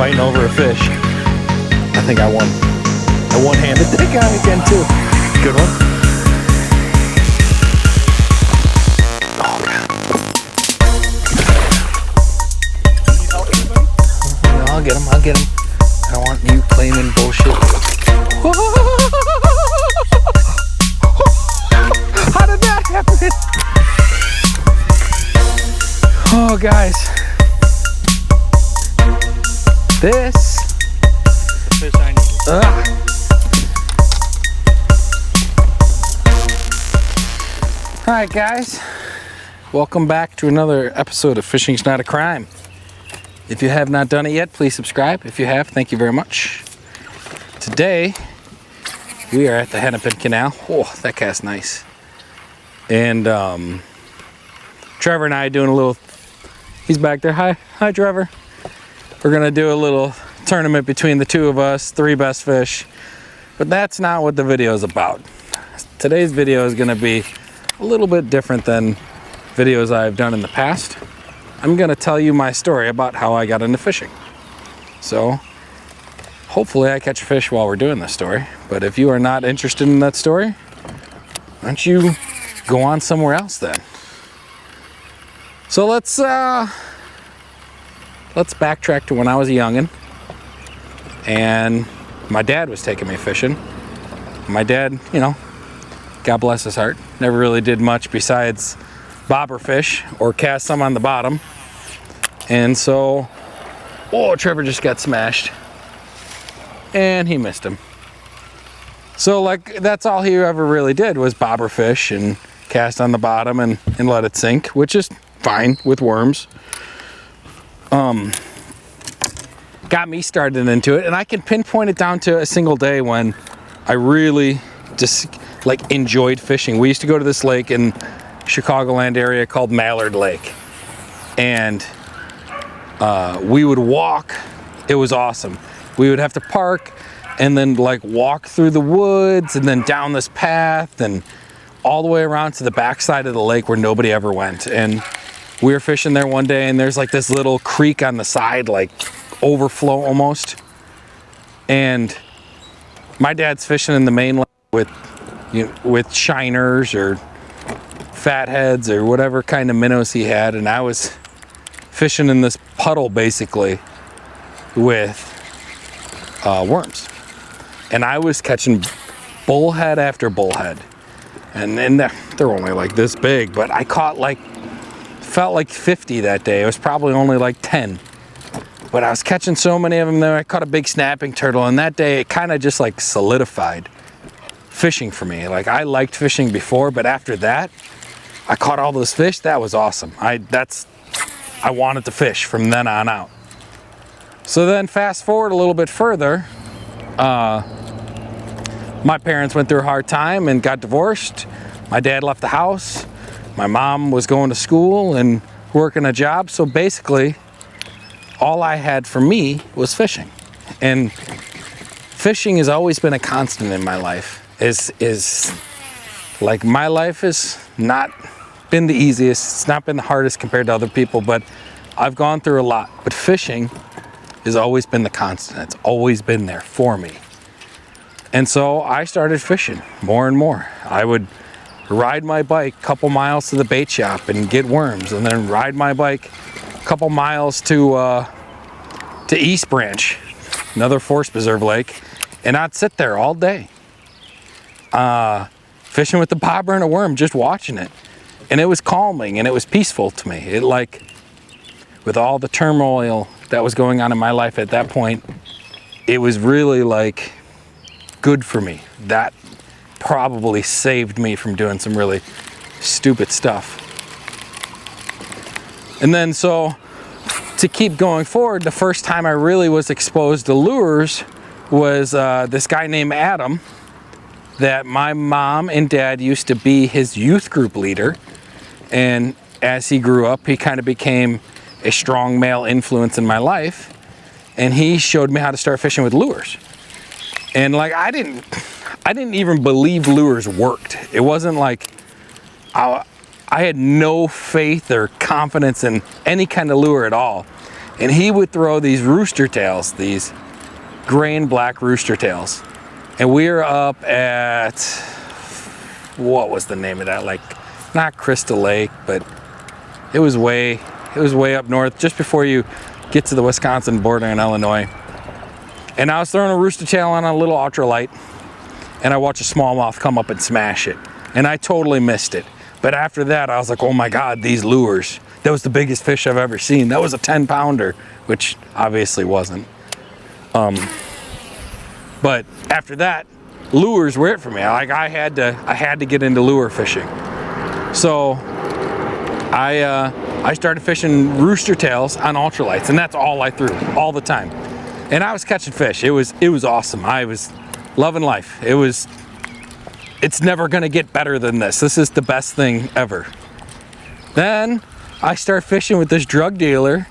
fighting over a fish. I think I won. I one-handed that guy again too. Good one. Oh man. Need help, anybody? No, I'll get him. I don't want you claiming bullshit. How did that happen? Oh guys. This. The fish I needed. Alright guys, welcome back to another episode of Fishing's Not a Crime. If you have not done it yet, please subscribe. If you have, thank you very much. Today, we are at the Hennepin Canal. Oh, that cast's nice. And Trevor and I doing a little, he's back there. Hi Trevor. We're gonna do a little tournament between the two of us, 3 best fish. But that's not what the video is about. Today's video is gonna be a little bit different than videos I've done in the past. I'm gonna tell you my story about how I got into fishing. So hopefully I catch a fish while we're doing this story. But if you are not interested in that story, why don't you go on somewhere else then? So let's backtrack to when I was a youngin' and my dad was taking me fishing. My dad, you know, God bless his heart, never really did much besides bobber fish or cast some on the bottom. And so, oh, Trevor just got smashed and he missed him. So like, that's all he ever really did was bobber fish and cast on the bottom and let it sink, which is fine with worms. Got me started into it, and I can pinpoint it down to a single day when I really just like enjoyed fishing. We used to go to this lake in Chicagoland area called Mallard Lake, and we would walk. It was awesome. We would have to park and then like walk through the woods and then down this path and all the way around to the backside of the lake where nobody ever went. And we were fishing there one day, and there's like this little creek on the side, like overflow almost. And my dad's fishing in the main lake with, you know, with shiners or fatheads or whatever kind of minnows he had, and I was fishing in this puddle basically with worms. And I was catching bullhead after bullhead, and then they're only like this big, but I caught like, felt like 50 that day. It was probably only like 10, but I was catching so many of them there. I caught a big snapping turtle, and that day it kind of just like solidified fishing for me. Like, I liked fishing before, but after that I caught all those fish. That was awesome. I wanted to fish from then on out. So then fast forward a little bit further, my parents went through a hard time and got divorced. My dad left the house. My mom was going to school and working a job. So basically, all I had for me was fishing. And fishing has always been a constant in my life. Is like, my life has not been the easiest. It's not been the hardest compared to other people, but I've gone through a lot. But fishing has always been the constant. It's always been there for me. And so I started fishing more and more. I would ride my bike a couple miles to the bait shop and get worms, and then ride my bike a couple miles to East Branch, another forest preserve lake, and I'd sit there all day fishing with the bobber and a worm, just watching it. And it was calming and it was peaceful to me. It, like, with all the turmoil that was going on in my life at that point, it was really like good for me. That probably saved me from doing some really stupid stuff. And then, so to keep going forward, the first time I really was exposed to lures was this guy named Adam, that my mom and dad used to be his youth group leader. And as he grew up, he kind of became a strong male influence in my life, and he showed me how to start fishing with lures. And like, I didn't even believe lures worked. It wasn't like I had no faith or confidence in any kind of lure at all. And he would throw these rooster tails, these gray and black rooster tails. And we were up at, what was the name of that? Like, not Crystal Lake, but it was way up north, just before you get to the Wisconsin border in Illinois. And I was throwing a rooster tail on a little ultralight, and I watched a smallmouth come up and smash it. And I totally missed it. But after that, I was like, oh my God, these lures. That was the biggest fish I've ever seen. That was a 10-pounder, which obviously wasn't. But after that, lures were it for me. Like I had to get into lure fishing. So I started fishing rooster tails on ultralights, and that's all I threw all the time. And I was catching fish. It was awesome. I was loving life. It's never gonna get better than this. This is the best thing ever. Then I start fishing with this drug dealer.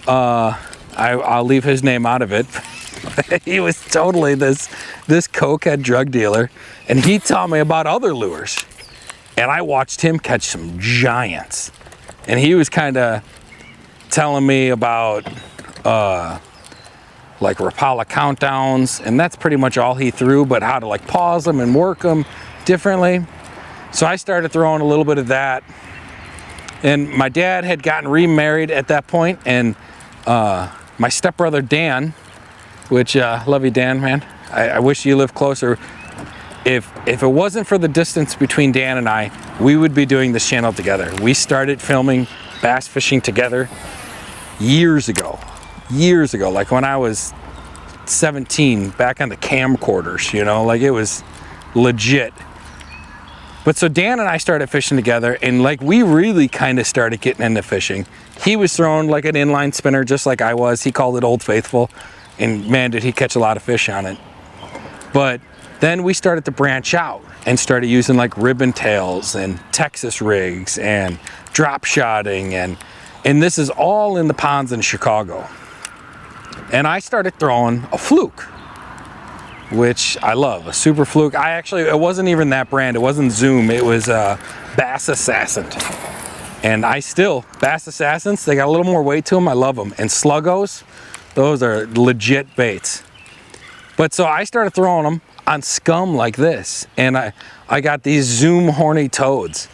I'll leave his name out of it. He was totally this cokehead drug dealer, and he taught me about other lures. And I watched him catch some giants. And he was kind of telling me about like Rapala countdowns, and that's pretty much all he threw, but how to like pause them and work them differently. So I started throwing a little bit of that. And my dad had gotten remarried at that point, and my stepbrother Dan, which love you Dan, man. I wish you lived closer. If it wasn't for the distance between Dan and I, we would be doing this channel together. We started filming bass fishing together years ago, like when I was 17, back on the camcorders, you know, like it was legit. But so Dan and I started fishing together, and like we really kind of started getting into fishing. He was throwing like an inline spinner just like I was. He called it Old Faithful, and man, did he catch a lot of fish on it. But then we started to branch out and started using like ribbon tails and Texas rigs and drop shotting, and this is all in the ponds in Chicago. And I started throwing a fluke, which I love, a super fluke. It wasn't even that brand, it wasn't Zoom, it was Bass Assassin. And Bass Assassins, they got a little more weight to them, I love them. And Sluggos, those are legit baits. But so I started throwing them on scum like this, and I got these Zoom horny toads.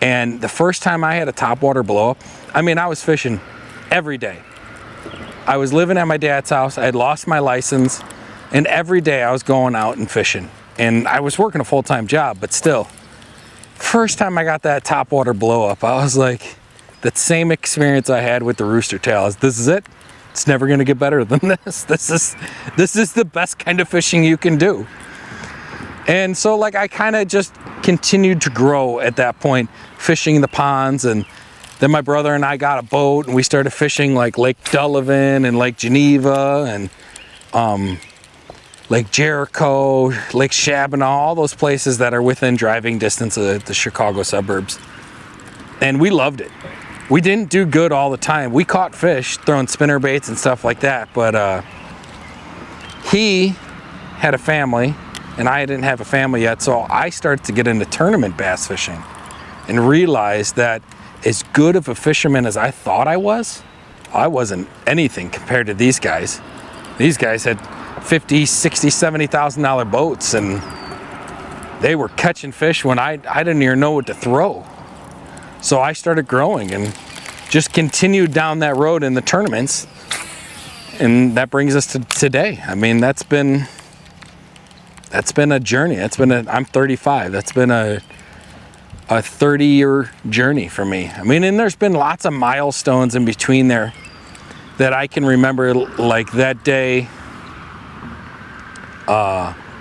And the first time I had a topwater blow up, I mean, I was fishing every day. I was living at my dad's house, I had lost my license, and every day I was going out and fishing. And I was working a full-time job, but still. First time I got that topwater blow up, I was like, that same experience I had with the rooster tail. This is it. It's never gonna get better than this. This is the best kind of fishing you can do. And so like I kind of just continued to grow at that point, fishing the ponds. And then my brother and I got a boat, and we started fishing like Lake Delavan and Lake Geneva and Lake Jericho, Lake Shabana, all those places that are within driving distance of the Chicago suburbs. And we loved it. We didn't do good all the time. We caught fish throwing spinner baits and stuff like that, but he had a family and I didn't have a family yet, so I started to get into tournament bass fishing and realized that as good of a fisherman as I thought I wasn't anything compared to these guys. These guys had $50,000, $60,000, $70,000 boats, and they were catching fish when I didn't even know what to throw. So I started growing and just continued down that road in the tournaments, and that brings us to today. I mean, that's been a journey. I'm 35. That's been a 30-year journey for me. I mean, and there's been lots of milestones in between there that I can remember, like that day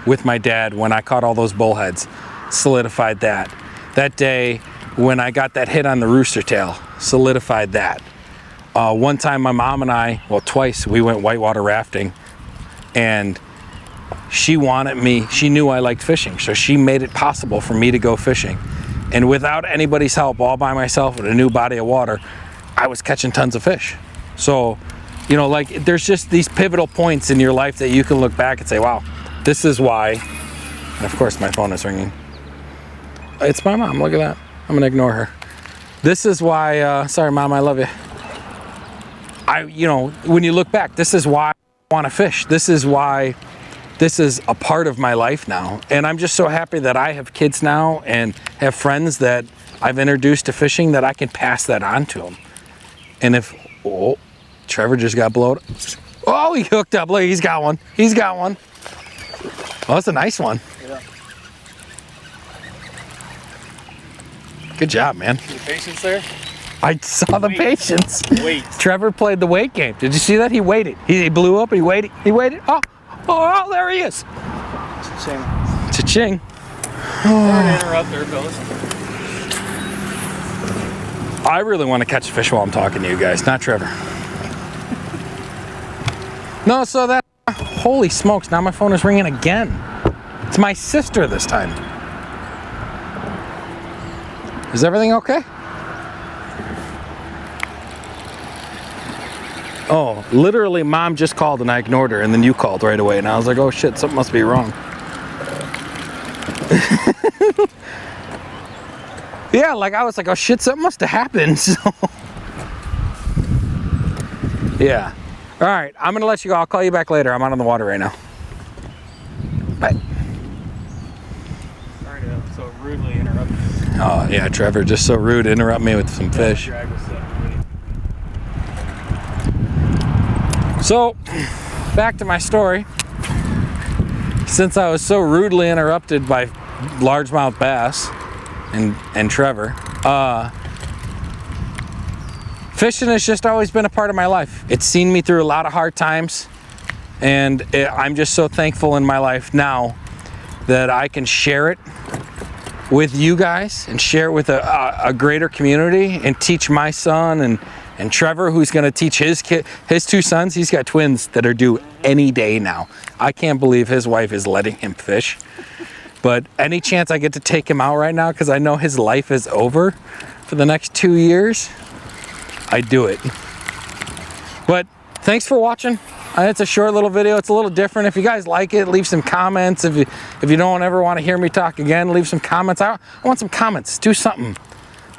with my dad when I caught all those bullheads, solidified that. That day when I got that hit on the rooster tail, solidified that. One time my mom and I, well twice, we went whitewater rafting, and she knew I liked fishing, so she made it possible for me to go fishing. And without anybody's help, all by myself with a new body of water, I was catching tons of fish. So, you know, like there's just these pivotal points in your life that you can look back and say, wow, this is why. And of course my phone is ringing. It's my mom, look at that. I'm gonna ignore her. This is why, sorry Mom, I love you. you know, when you look back, this is why I want to fish. This is why this is a part of my life now. And I'm just so happy that I have kids now and have friends that I've introduced to fishing that I can pass that on to them. And if, oh, Trevor just got blown. Oh, he hooked up. Look, he's got one. He's got one. Oh, that's a nice one. Yeah. Good job, man. Your patience there? I saw the patience. Wait. Trevor played the wait game. Did you see that? He waited. He blew up and he waited. He waited. Oh, there he is. Cha-ching. Cha-ching. Sorry to interrupt there, fellas. I really want to catch a fish while I'm talking to you guys, not Trevor. No, so that, holy smokes, now my phone is ringing again. It's my sister this time. Is everything okay? Oh, literally mom just called and I ignored her and then you called right away and I was like, oh shit, something must be wrong. Yeah, like I was like, oh shit, something must have happened. So, yeah. All right, I'm gonna let you go. I'll call you back later. I'm out on the water right now. Bye. Sorry to so rudely interrupt you. Oh yeah, Trevor, just so rude to interrupt me with some fish. Drag was really. So, back to my story. Since I was so rudely interrupted by largemouth bass and Trevor, fishing has just always been a part of my life. It's seen me through a lot of hard times, and I'm just so thankful in my life now that I can share it with you guys and share it with a greater community and teach my son and Trevor, who's going to teach his two sons. He's got twins that are due any day now. I can't believe his wife is letting him fish. But any chance I get to take him out right now, because I know his life is over for the next 2 years, I do it. But thanks for watching. It's a short little video. It's a little different. If you guys like it, leave some comments. If you don't ever want to hear me talk again, leave some comments. I want some comments. Do something.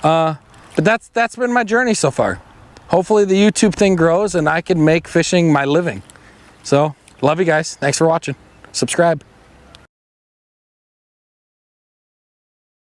But that's been my journey so far. Hopefully the YouTube thing grows and I can make fishing my living. So, love you guys. Thanks for watching. Subscribe.